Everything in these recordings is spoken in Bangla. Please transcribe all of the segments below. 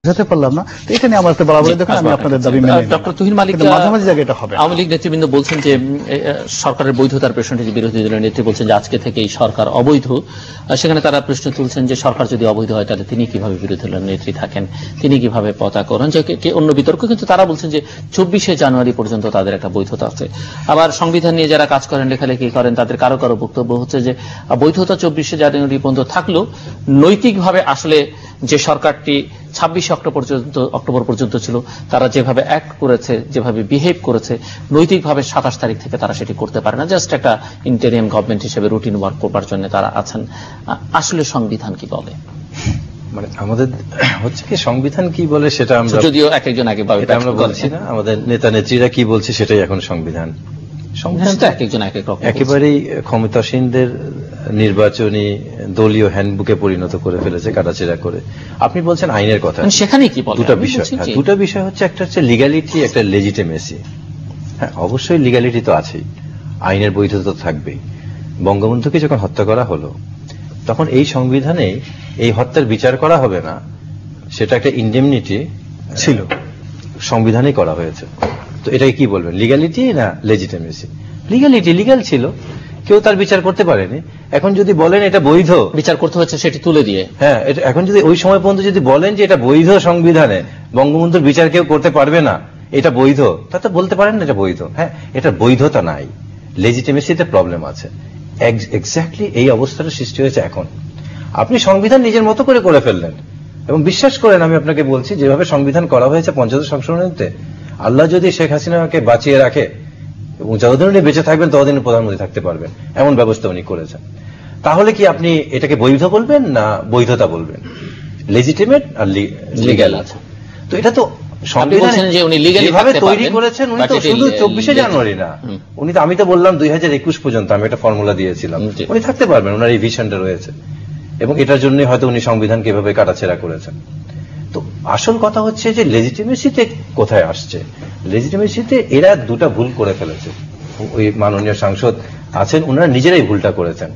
যেতে পারলাম না। এটা নিয়ে আমার একটা বরাবরই দেখুন আমি আপনাদের দাবি মেনে নিই। ডক্টর তুহিন মালিক মাঝামাঝি জায়গায় এটা হবে। আওয়ামী লীগ নেতৃবৃন্দ বলছেন যে সরকারের বৈধতার প্রশ্নটি যে বিরোধী দলের নেত্রী বলছেন যে আজকে থেকে এই সরকার অবৈধ, সেখানে তারা প্রশ্ন তুলছেন যে সরকার যদি অবৈধ হয় তাহলে তিনি কিভাবে বিরোধী দলের নেত্রী থাকেন, তিনি কিভাবে পতাকা করেন, যে অন্য বিতর্ক। কিন্তু তারা বলছেন যে 24শে জানুয়ারি পর্যন্ত তাদের একটা বৈধতা আছে। আবার সংবিধান নিয়ে যারা কাজ করেন, লেখালেখি করেন, তাদের কারো কারো বক্তব্য হচ্ছে যে বৈধতা 24শে জানুয়ারি পর্যন্ত থাকলেও নৈতিকভাবে আসলে যে সরকারটি 26 অক্টোবর পর্যন্ত ছিল, তারা যেভাবে অ্যাক্ট করেছে, যেভাবে বিহেভ করেছে, নৈতিকভাবে 27 তারিখ থেকে তারা সেটি করতে পারে না। জাস্ট একটা ইন্টারিয়াম গভর্নমেন্ট হিসেবে রুটিন ওয়ার্ক করবার জন্য তারা আছেন। আসলে সংবিধান কি বলে? মানে আমাদের হচ্ছে কি সংবিধান কি বলে সেটা আমরা যদিও এক একজন আগে আমরা বলছি না, আমাদের নেতা নেত্রীরা কি বলছে সেটাই এখন সংবিধান। সংবিধান তো এক একজন এক এক রকম একেবারেই ক্ষমতাসীনদের নির্বাচনী দলীয় হ্যান্ডবুকে পরিণত করে ফেলেছে, কাটাছেড়া করে। আপনি বলছেন আইনের কথা, সেখানে কি বলে? দুটো বিষয় হচ্ছে, একটা হচ্ছে লিগ্যালিটি, একটা লেজিটিমেসি। হ্যাঁ, অবশ্যই লিগ্যালিটি তো আছেই, আইনের বৈধতা তো থাকবেই। বঙ্গবন্ধুকে যখন হত্যা করা হলো তখন এই সংবিধানে এই হত্যার বিচার করা হবে না, সেটা একটা ইনডেমনিটি ছিল, সংবিধানেই করা হয়েছে। তো এটাকে কি বলবেন, লিগ্যালিটি না লেজিটিমেসি? লিগ্যালিটি, লিগ্যাল ছিল, কেউ তার বিচার করতে পারেনি। এখন যদি বলেন এটা বৈধ, বিচার করতে হচ্ছে সেটি তুলে দিয়ে। হ্যাঁ, এখন যদি ওই সময় পর্যন্ত যদি বলেন যে এটা বৈধ, সংবিধানে বঙ্গবন্ধুর বিচার কেউ করতে পারবে না, এটা বৈধ, তা তো বলতে পারেন না এটা বৈধ। হ্যাঁ, এটা বৈধতা নাই, লেজিটিমেসিতে প্রবলেম আছে। এক্স্যাক্টলি এই অবস্থাটা সৃষ্টি হয়েছে এখন। আপনি সংবিধান নিজের মতো করে করে ফেললেন, এবং বিশ্বাস করেন আমি আপনাকে বলছি, যেভাবে সংবিধান করা হয়েছে 75 সংশোধনীতে, আল্লাহ যদি শেখ হাসিনাকে বাঁচিয়ে রাখে এবং যতদিন উনি বেঁচে থাকবেন ততদিন প্রধানমন্ত্রী থাকতে পারবেন, এমন ব্যবস্থা উনি করেছেন। তাহলে কি আপনি এটাকে বৈধ বলবেন না বৈধতা বলবেন? লেজিটিমেট আর লিগ্যাল আছে। তো এটা তো সংবিধান যেভাবে তৈরি করেছেন, উনি তো শুধু 24শে জানুয়ারি না, উনি তো, আমি তো বললাম 2021 পর্যন্ত আমি একটা ফর্মুলা দিয়েছিলাম, উনি থাকতে পারবেন, ওনার এই ভিশনটা রয়েছে, এবং এটার জন্যই হয়তো উনি সংবিধানকে এভাবে কাটাছেড়া করেছেন। তো আসল কথা হচ্ছে যে লেজিটিমেসিতে কোথায় আসছে? লেজিটিমেসিতে এরা দুটা ভুল করে ফেলেছে। ওই মাননীয় সাংসদ আছেন, ওনারা নিজেরাই ভুলটা করেছেন।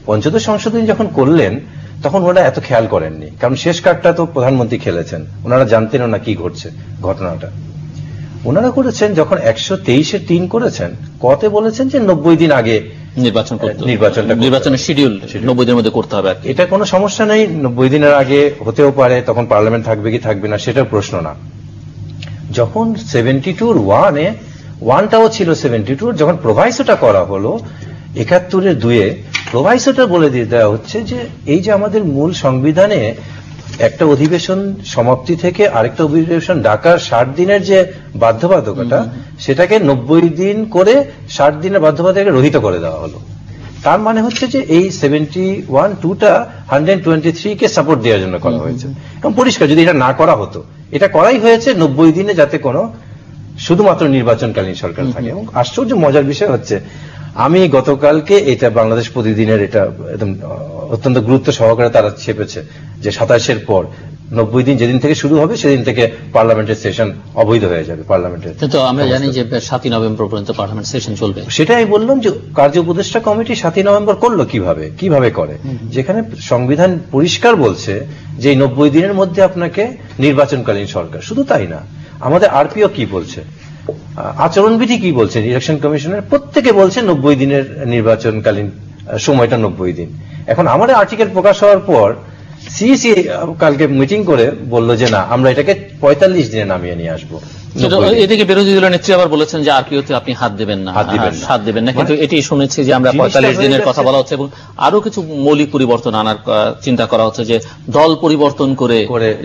75 সংশোধনী যখন করলেন তখন ওনারা এত খেয়াল করেননি, কারণ শেষ কার্ডটা তো প্রধানমন্ত্রী খেলেছেন, ওনারা জানতেন না কি ঘটছে ঘটনাটা। ওনারা করেছেন যখন 123(3) করেছেন, কতে বলেছেন যে 90 দিন আগে নির্বাচনের শিডিউল 90 দিনের মধ্যে করতে হবে। এটা কোনো সমস্যা নেই, 90 দিনের আগে হতেও পারে, তখন পার্লামেন্ট থাকবে কি থাকবে না সেটার প্রশ্ন না। যখন 72 ওয়ানটাও ছিল 72, যখন প্রভাইসোটা করা হলো 71 2-এ, প্রভাইসোটা বলে দিয়ে দেওয়া হচ্ছে যে এই যে আমাদের মূল সংবিধানে একটা অধিবেশন সমাপ্তি থেকে আরেকটা অধিবেশন ডাকার 60 দিনের যে বাধ্যবাধকতা, সেটাকে 90 দিন করে 60 দিনের বাধ্যবাধকতাকে রহিত করে দেওয়া হলো। তার মানে হচ্ছে যে এই 71(2)টা 123-কে সাপোর্ট দেওয়ার জন্য করা হয়েছে। এবং পরিষ্কার, যদি এটা না করা হতো, এটা করাই হয়েছে 90 দিনে যাতে কোনো শুধুমাত্র নির্বাচনকালীন সরকার থাকে। এবং আশ্চর্য মজার বিষয় হচ্ছে, আমি গতকালকে এটা বাংলাদেশ প্রতিদিনের এটা একদম অত্যন্ত গুরুত্ব সহকারে তারা ছেপেছে যে 27-এর পর 90 দিন যেদিন থেকে শুরু হবে সেদিন থেকে পার্লামেন্টের সেশন অবৈধ হয়ে যাবে। পার্লামেন্টের কিন্তু আমরা জানি যে 7ই নভেম্বর পর্যন্ত পার্লামেন্ট সেশন চলবে। সেটাই বললাম যে কার্য উপদেষ্টা কমিটি 7ই নভেম্বর করলো কিভাবে করে, যেখানে সংবিধান পরিষ্কার বলছে যে 90 দিনের মধ্যে আপনাকে নির্বাচনকালীন সরকার। শুধু তাই না, আমাদের আরপিও কি বলছে, আচরণবিধি কি বলছে, ইলেকশন কমিশনের প্রত্যেকে বলছে 90 দিনের নির্বাচনকালীন সময়টা 90 দিন। এখন আমাদের আর্টিকেল প্রকাশ হওয়ার পর সিইসি কালকে মিটিং করে বললো যে না, আমরা এটাকে 45 দিনে নামিয়ে নিয়ে আসবো। এদিকে বিরোধী দলের নেত্রী আবার বলেছেন যে আরপিওতে আপনি হাত দেবেন না, কিন্তু এটি শুনেছি যে আমরা 45 দিনের কথা বলা হচ্ছে, এবং আরো কিছু মৌলিক পরিবর্তন আনার চিন্তা করা হচ্ছে, যে দল পরিবর্তন করে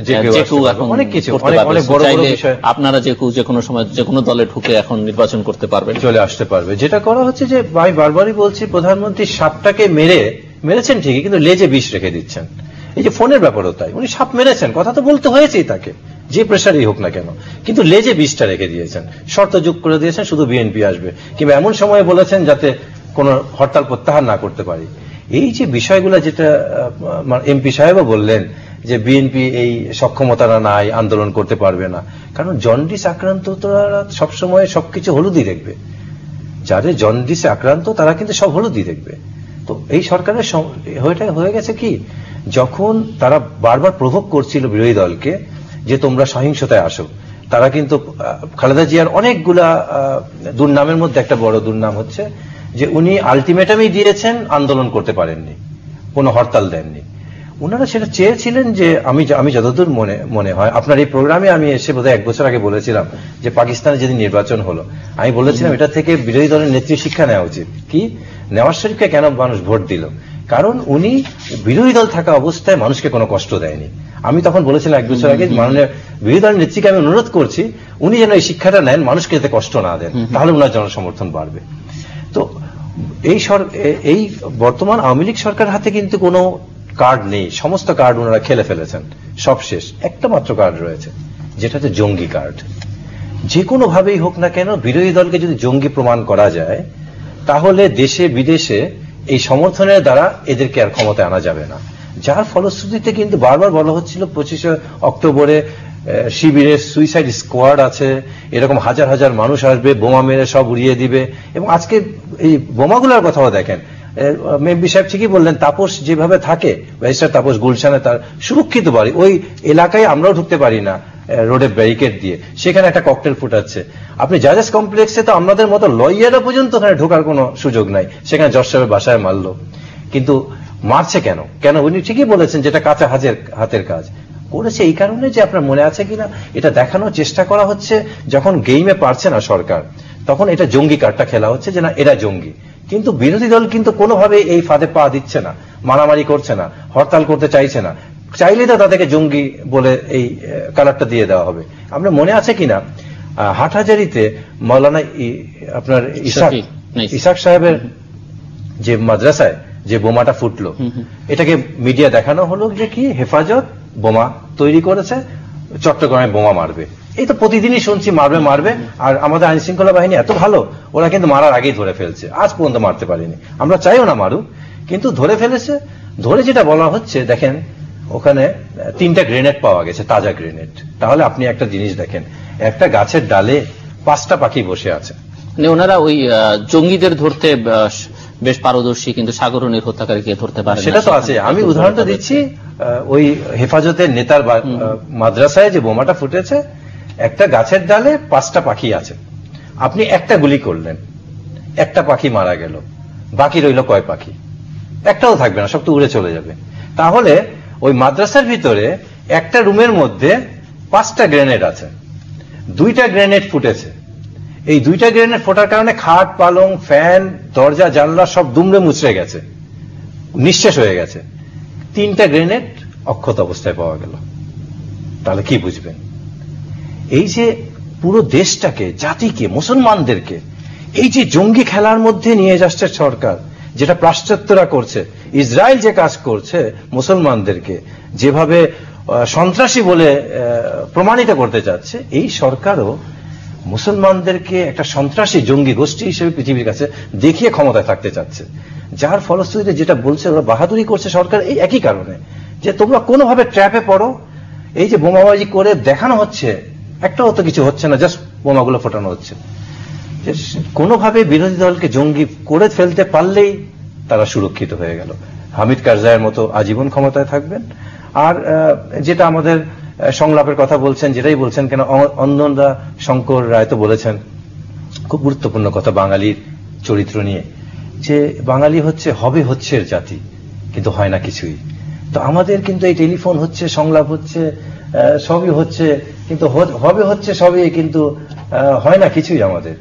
যে কেউ এখন অনেক কিছু, আপনারা যে কেউ যে কোনো সময় যে কোনো দলে ঢুকে এখন নির্বাচন করতে পারবেন, চলে আসতে পারবে। যেটা করা হচ্ছে যে আমি বারবারই বলছি, প্রধানমন্ত্রী সাপটাকে মেরেছেন ঠিকই, কিন্তু লেজে বিষ রেখে দিচ্ছেন। এই যে ফোনের ব্যাপারও তাই, উনি সাপ মেরেছেন, কথা তো বলতে হয়েছেই তাকে, যে প্রেশারই হোক না কেন, কিন্তু লেজে বিষটা রেখে দিয়েছেন, শর্ত যোগ করে দিয়েছেন শুধু বিএনপি আসবে, কিংবা এমন সময় বলেছেন যাতে কোনো হরতাল প্রত্যাহার না করতে পারি। এই যে বিষয়গুলো, যেটা এমপি সাহেবও বললেন যে বিএনপি এই সক্ষমতাটা নাই, আন্দোলন করতে পারবে না, কারণ জন্ডিস আক্রান্ত তারা সবসময় সবকিছু হলুদই দেখবে। যাদের জন্ডিসে আক্রান্ত তারা কিন্তু সব হলুদই দেখবে। তো এই সরকারের হয়ে গেছে কি, যখন তারা বারবার প্রভোগ করছিল বিরোধী দলকে যে তোমরা সহিংসতায় আসো। তারা কিন্তু খালেদা জিয়ার অনেকগুলা দুর্নামের মধ্যে একটা বড় দুর্নাম হচ্ছে যে উনি আলটিমেটামই দিয়েছেন, আন্দোলন করতে পারেননি, কোনো হরতাল দেননি। ওনারা সেটা চেয়েছিলেন যে আমি যতদূর মনে হয়, আপনার এই প্রোগ্রামে আমি এসে বোধহয় 1 বছর আগে বলেছিলাম যে পাকিস্তানে যেদিন নির্বাচন হলো, আমি বলেছিলাম এটা থেকে বিরোধী দলের নেত্রী শিক্ষা নেওয়া উচিত। কি, নেওয়াজ শরীফকে কেন মানুষ ভোট দিল? কারণ উনি বিরোধী দল থাকা অবস্থায় মানুষকে কোনো কষ্ট দেয়নি। আমি তখন বলেছিলাম 1 বছর আগে, মাননীয় বিরোধী দলের নেত্রীকে আমি অনুরোধ করছি উনি যেন এই শিক্ষাটা নেন, মানুষকে যাতে কষ্ট না দেন, তাহলে ওনার জনসমর্থন বাড়বে। তো এই বর্তমান আওয়ামী লীগ সরকার হাতে কিন্তু কোনো কার্ড নেই, সমস্ত কার্ড ওনারা খেলে ফেলেছেন, সব শেষ। একটা মাত্র কার্ড রয়েছে, যেটা হচ্ছে জঙ্গি কার্ড। যে কোনো ভাবেই হোক না কেন বিরোধী দলকে যদি জঙ্গি প্রমাণ করা যায়, তাহলে দেশে বিদেশে এই সমর্থনের দ্বারা এদেরকে আর ক্ষমতায় আনা যাবে না। যার ফলশ্রুতিতে কিন্তু বারবার বলা হচ্ছিল 25 অক্টোবরে শিবিরের সুইসাইড স্কোয়াড আছে, এরকম হাজার হাজার মানুষ আসবে, বোমা মেরে সব উড়িয়ে দিবে। এবং আজকে এই বোমাগুলোর কথাও দেখেন, মেম্বি সাহেব ঠিকই বললেন, তাপস যেভাবে থাকে, ব্যারিস্টার তাপস গুলশানে তার সুরক্ষিত বাড়ি, ওই এলাকায় আমরাও ঢুকতে পারি না রোডে ব্যারিকেড দিয়ে, সেখানে একটা ককটেল ফুটাচ্ছে। আপনি জাজেস কমপ্লেক্সে তো আমাদের মতো লয়াররা পর্যন্ত ওখানে ঢোকার কোনো সুযোগ নাই, সেখানে জজ সাহেবের বাসায় মারলো। কিন্তু মারছে কেন? উনি ঠিকই বলেছেন যেটা কাঁচা হাতের কাজ করেছে এই কারণে যে আপনার মনে আছে কিনা, এটা দেখানোর চেষ্টা করা হচ্ছে যখন গেইমে পারছে না সরকার, তখন এটা জঙ্গি কার্ডটা খেলা হচ্ছে যে না এরা জঙ্গি। কিন্তু বিরোধী দল কিন্তু কোনোভাবে এই ফাঁদে পা দিচ্ছে না, মারামারি করছে না, হরতাল করতে চাইছে না। চাইলে তো তাদেরকে জঙ্গি বলে এই কালারটা দিয়ে দেওয়া হবে। আমরা মনে আছে কিনা হাটহাজারিতে মৌলানা আপনার ইসাক সাহেবের যে মাদ্রাসায় যে বোমাটা ফুটলো, এটাকে মিডিয়া দেখানো হলো যে কি হেফাজত বোমা তৈরি করেছে, চট্টগ্রামে বোমা মারবে। এই তো প্রতিদিনই শুনছি মারবে। আর আমাদের আইন শৃঙ্খলা বাহিনী এত ভালো, ওরা কিন্তু মারার আগেই ধরে ফেলছে, আজ পর্যন্ত মারতে পারেনি। আমরা চাইও না মারুক, কিন্তু ধরে ফেলেছে। ধরে যেটা বলা হচ্ছে, দেখেন ওখানে 3টা গ্রেনেড পাওয়া গেছে, তাজা গ্রেনেড। তাহলে আপনি একটা জিনিস দেখেন, একটা গাছের ডালে 5টা পাখি বসে আছে। ওনারা ওই জঙ্গিদের ধরতে বেশ পারদর্শী, কিন্তু সাগরণীর হত্যাকারীকে ধরতে পারে সেটা তো আছে। আমি উদাহরণটা দিচ্ছি, ওই হেফাজতের নেতার মাদ্রাসায় যে বোমাটা ফুটেছে, একটা গাছের ডালে 5টা পাখি আছে। আপনি একটা গুলি করলেন, একটা পাখি মারা গেল, বাকি রইল কয় পাখি? একটাও থাকবে না, সব তো উড়ে চলে যাবে। তাহলে ওই মাদ্রাসার ভিতরে একটা রুমের মধ্যে 5টা গ্রেনেড আছে, 2টা গ্রেনেড ফুটেছে। এই 2টা গ্রেনেড ফোটার কারণে খাট, পালং, ফ্যান, দরজা, জানলা সব দুমড়ে মুচড়ে গেছে, নিঃশেষ হয়ে গেছে। 3টা গ্রেনেড অক্ষত অবস্থায় পাওয়া গেল। তাহলে কি বুঝবেন? এই যে পুরো দেশটাকে, জাতিকে, মুসলমানদেরকে এই যে জঙ্গি খেলার মধ্যে নিয়ে যাচ্ছে সরকার, যেটা পাশ্চাত্যরা করছে, ইসরায়েল যে কাজ করছে, মুসলমানদেরকে যেভাবে সন্ত্রাসী বলে প্রমাণিত করতে যাচ্ছে, এই সরকারও মুসলমানদেরকে একটা সন্ত্রাসী জঙ্গি গোষ্ঠী হিসেবে পৃথিবীর কাছে দেখিয়ে ক্ষমতায় থাকতে চাচ্ছে। যার ফলশ্রুতিতে যেটা বলছে, ওরা বাহাদুরি করছে সরকার এই একই কারণে, যে তোমরা কোনোভাবে ট্র্যাপে পড়ো। এই যে বোমাবাজি করে দেখানো হচ্ছে, একটাও তো কিছু হচ্ছে না, জাস্ট বোমাগুলো ফোটানো হচ্ছে। কোনোভাবে বিরোধী দলকে জঙ্গি করে ফেলতে পারলেই তারা সুরক্ষিত হয়ে গেল। হামিদ কারজাইয়ের মতো আজীবন ক্ষমতায় থাকবেন। আর যেটা আমাদের সংলাপের কথা বলছেন, যেটাই বলছেন কেন, অন্দনদা শঙ্কর রায় তো বলেছেন খুব গুরুত্বপূর্ণ কথা বাঙালির চরিত্র নিয়ে, যে বাঙালি হচ্ছে জাতি, কিন্তু হয় না কিছুই। তো আমাদের কিন্তু এই টেলিফোন হচ্ছে, সংলাপ হচ্ছে, সবই হচ্ছে, কিন্তু হচ্ছে সবই, কিন্তু হয় না কিছুই আমাদের।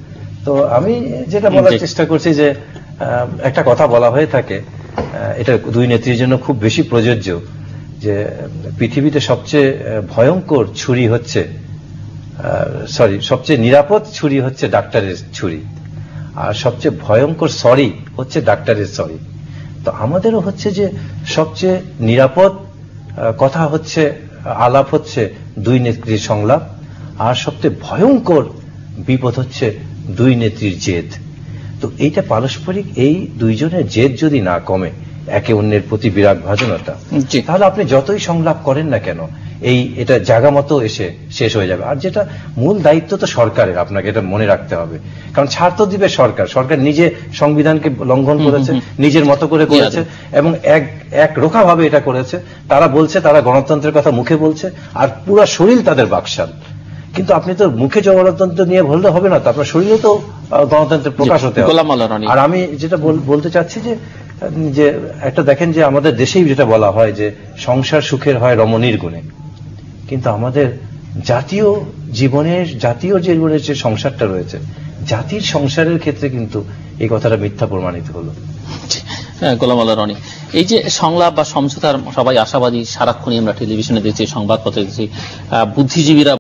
তো আমি যেটা বলার চেষ্টা করছি, যে একটা কথা বলা হয়ে থাকে, এটা 2 নেত্রীর জন্য খুব বেশি প্রযোজ্য, যে পৃথিবীতে সবচেয়ে ভয়ঙ্কর ছুরি হচ্ছে, সবচেয়ে নিরাপদ ছুরি হচ্ছে ডাক্তারের ছুরি, আর সবচেয়ে ভয়ঙ্কর সরি হচ্ছে ডাক্তারের সরি। তো আমাদেরও হচ্ছে যে সবচেয়ে নিরাপদ কথা হচ্ছে, আলাপ হচ্ছে 2 নেত্রীর সংলাপ, আর সবচেয়ে ভয়ঙ্কর বিপদ হচ্ছে 2 নেত্রীর জেদ। তো এইটা পারস্পরিক, এই 2 জনের জেদ যদি না কমে, একে অন্যের প্রতি বিরাগ ভাজনতা, জি। তাহলে আপনি যতই সংলাপ করেন না কেন এটা জায়গা মতো এসে শেষ হয়ে যাবে। আর যেটা মূল দায়িত্ব তো সরকারের, আপনাকে এটা মনে রাখতে হবে, কারণ ছাড় তো দিবে সরকার। সরকার নিজে সংবিধানকে লঙ্ঘন করেছে, নিজের মতো করে করেছে এবং এক রোখা ভাবে এটা করেছে। তারা বলছে তারা গণতন্ত্রের কথা মুখে বলছে, আর পুরো শরীর তাদের বাকশাল। কিন্তু আপনি তো মুখে গণতন্ত্র নিয়ে বললে হবে না, তো আপনার শরীরে তো গণতন্ত্রের প্রকাশ হতে হবে। আর আমি যেটা বলতে চাচ্ছি যে একটা দেখেন যে আমাদের দেশেই যেটা বলা হয় যে সংসার সুখের হয় রমণীর গুণে, কিন্তু আমাদের জাতীয় জীবনের যে সংসারটা রয়েছে, জাতির সংসারের ক্ষেত্রে কিন্তু এই কথাটা মিথ্যা প্রমাণিত হলো। গোলাম আল্লাহ রনি, এই যে সংলাপ বা সমঝোতার সবাই আশাবাদী, সারাক্ষণই আমরা টেলিভিশনে দেখছি, সংবাদপত্রে দেখছি, বুদ্ধিজীবীরা